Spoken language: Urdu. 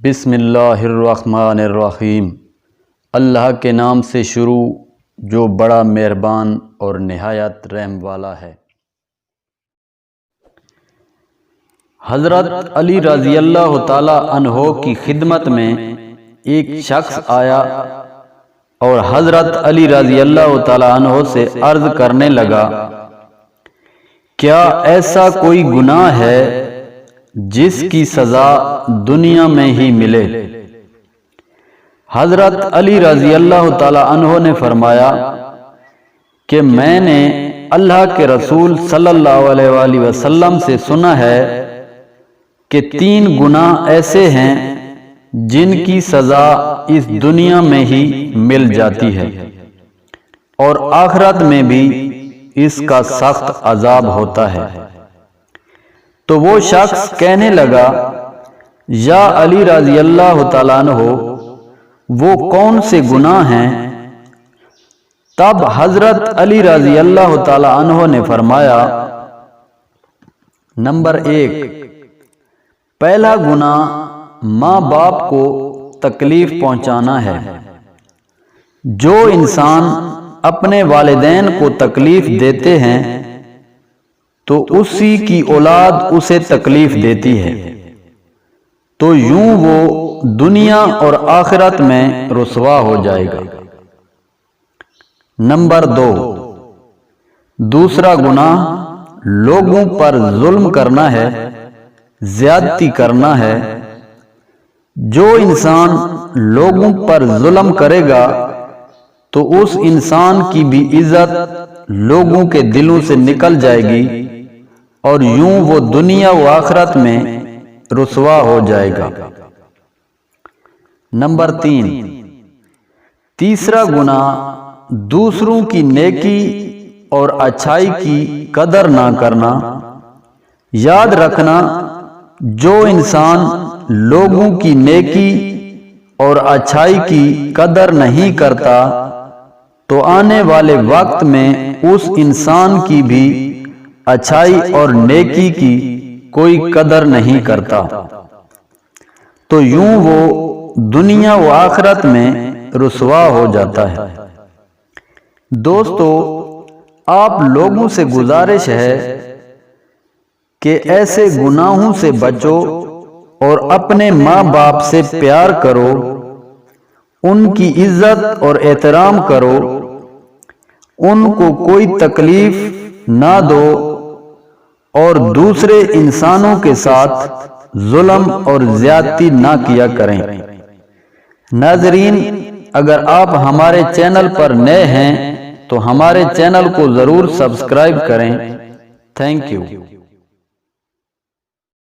بسم اللہ الرحمن الرحیم۔ اللہ کے نام سے شروع جو بڑا مہربان اور نہایت رحم والا ہے۔ حضرت علی رضی اللہ تعالی عنہ کی خدمت میں ایک شخص آیا اور حضرت علی رضی اللہ تعالی عنہ سے عرض کرنے لگا، کیا ایسا کوئی گناہ ہے جس کی سزا دنیا میں ہی ملے؟ حضرت علی رضی اللہ تعالی عنہ نے فرمایا کہ میں نے اللہ کے رسول صلی اللہ علیہ وآلہ وسلم سے سنا ہے کہ 3 گناہ ایسے ہیں جن کی سزا اس دنیا میں ہی مل جاتی ہے اور آخرت میں بھی اس کا سخت عذاب ہوتا ہے۔ تو وہ شخص کہنے لگا، یا علی رضی اللہ تعالیٰ عنہ، وہ کون سے گناہ ہیں؟ تب حضرت علی رضی اللہ تعالیٰ عنہ نے فرمایا، نمبر 1، پہلا گناہ ماں باپ کو تکلیف پہنچانا ہے۔ جو انسان اپنے والدین کو تکلیف دیتے ہیں تو اسی کی اولاد اسے تکلیف دیتی ہے، تو یوں وہ دنیا اور آخرت میں رسوا ہو جائے گا۔ نمبر 2، دوسرا گناہ لوگوں پر ظلم کرنا ہے، زیادتی کرنا ہے۔ جو انسان لوگوں پر ظلم کرے گا تو اس انسان کی بھی عزت لوگوں کے دلوں سے نکل جائے گی اور یوں وہ دنیا و آخرت میں رسوا ہو جائے گا۔ نمبر 3، تیسرا گناہ دوسروں کی نیکی اور اچھائی کی قدر نہ کرنا۔ یاد رکھنا، جو انسان لوگوں کی نیکی اور اچھائی کی قدر نہیں کرتا تو آنے والے وقت میں اس انسان کی بھی اچھائی اور نیکی کی کوئی قدر نہیں کرتا، تو یوں وہ دنیا و آخرت میں رسوا ہو جاتا ہے۔ دوستو، آپ لوگوں سے گزارش ہے کہ ایسے گناہوں سے بچو اور اپنے ماں باپ سے پیار کرو، ان کی عزت اور احترام کرو، ان کو کوئی تکلیف نہ دو اور دوسرے انسانوں کے ساتھ ظلم اور زیادتی نہ کیا کریں۔ ناظرین، اگر آپ ہمارے چینل پر نئے ہیں تو ہمارے چینل کو ضرور سبسکرائب کریں۔ Thank you.